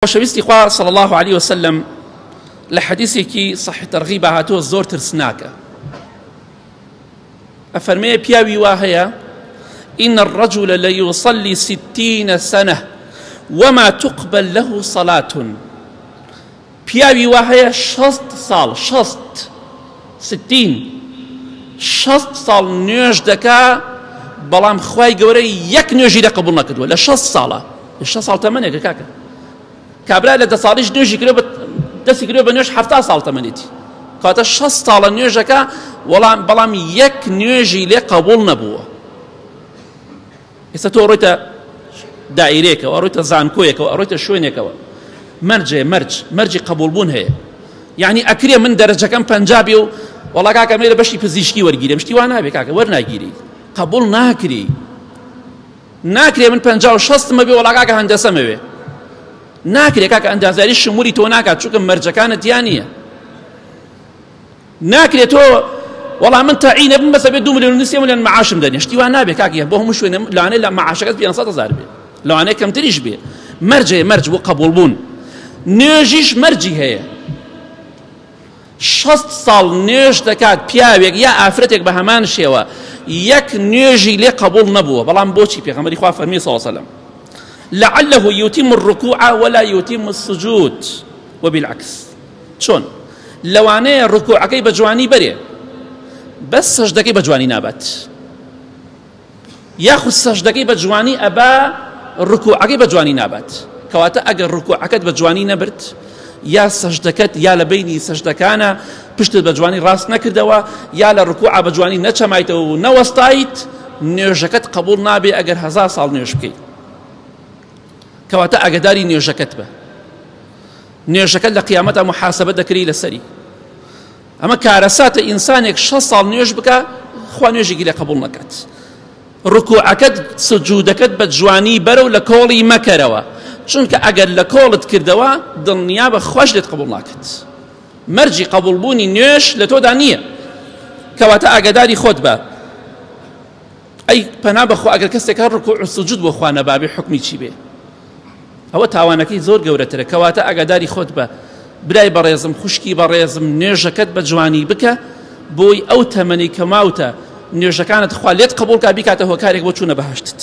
وشويستي خواه صلى الله عليه وسلم لحديثي صحيح ترغيب هاتو الزور ترسناك أفرمي بياوي واهيا إن الرجل ليصلي 60 سنة وما تقبل له صلاة. بياوي واهيا 60 سال نوێژ دەکا بەڵام خوای گەورە یەک نوێژی لە قبول نەکردووە لە 6 ساڵە. 6 ساڵ تەمەنێکە کاکە. کابرا لە 10 ساڵیش نوێژی کردو دەستی کردو بە نوێژ 70 ساڵ تەمەنێتی. کاتە 6 ساڵە نوێژەکە بەڵام یەک نوێژی لێ قبول نەبووە. ئێستا تۆ ڕۆیتە دائیرەیەکەوە، ڕۆیتە زانکۆیەکەوە، ڕۆیتە شوێنێکەوە، مەرجی قبولبوون هەیە. یعنی ئەکرێ من دەرەجەکەم 50 بێ و وەڵا کاکە مێ لە بەشی پزیشکی وەرگیرێ، شتی وا نابێ کاکە وەرناگیری، قبول ناکرێ من 50 و 60 مەبێ وەڵا کاکە هەندەسە مەوێ. ناکرێ کاکە ئەندازیاری شمولی تۆ ناکات چونکە مەرجەکانت یان نییە. ناکرێ تۆ وەڵا من تەعینە بم بەسە بێ 2 ملیۆن و 3 ملیۆن معاشم دەنێ، شتی وا نابێ کاکە بۆ هەموو شوێنە لەوانەیە لە معاشەکەت 500,000 بێ، لەوانەیە کەمتریش بێ. مەرج بۆ قبولبوون. نوێژیش مەرجی هەیە. 6 ساڵ نوێژ دەکات پیاوێک یا ئافرەتێک بە هەمان شێوە یەک نوێژی لێ قبول نەبووە، بەڵام بۆچی پێغەمبەری خوا فەرمی صلی الله عليه وسلم لعله يتم الركوع ولا يتم السجود وبالعكس. چۆن لەوانەیە ڕکوعەکەی بە جوانی بەرێ بەس سەجدەکەی بە جوانی نابات، یاخود سەجدەکەی بە جوانی ئەبا ڕکوعەکەی بە جوانی نابات. کەواتە ئەگەر ڕکوعەکەت بە جوانی نەبرد یا سەجدەکەت یا لە بینی سەجدەکانە پشتت بە جوانی ڕاست نەکردەوە یا لە ڕکوعە بە جوانی نەچەمایتەوە و نەوەستایت، نوێژەکەت قبول نابێ ئەگەر 1000 ساڵ نوێژ بکەیت. کەواتە ئاگاداری نوێژەکەت بە. نوێژەکەت لە قیامەتە محاسبە دەکری لەسەری. ئەمە کارەساتە ئینسانێک 6 ساڵ نوێژ بکە خوا نوێژێکی لێ قبول نەکات. ڕکوعەکەت سجودەکەت بە جوانی بەرە و لە کۆڵی مەکەرەوە، چونکە ئەگەر لە کۆڵت کردەوە دڵنیا بە خۆش لێت قبول ناکات. مەرجی قبولبوونی نوێژ لە تۆدا نییە. کەواتە ئاگاداری خۆت بە. ئەی پەنا بەخوا ئەگەر کەسێک هەر ڕکوع و سجود بۆ خوا نەبابێ حکمی چی بێ؟ ئەوە تاوانەکەی زۆر گەورەترە. کەواتە ئاگاداری خۆت بە. برای بەڕێزم، خوشکی بەڕێزم، نوێژەکەت بە جوانی بکە بۆی ئەو تەمەنی کە ماوتە نوێژەکانت خوا لێت قبول کا بیکاتە هۆکارێک بۆ چوونە بەهەشتت.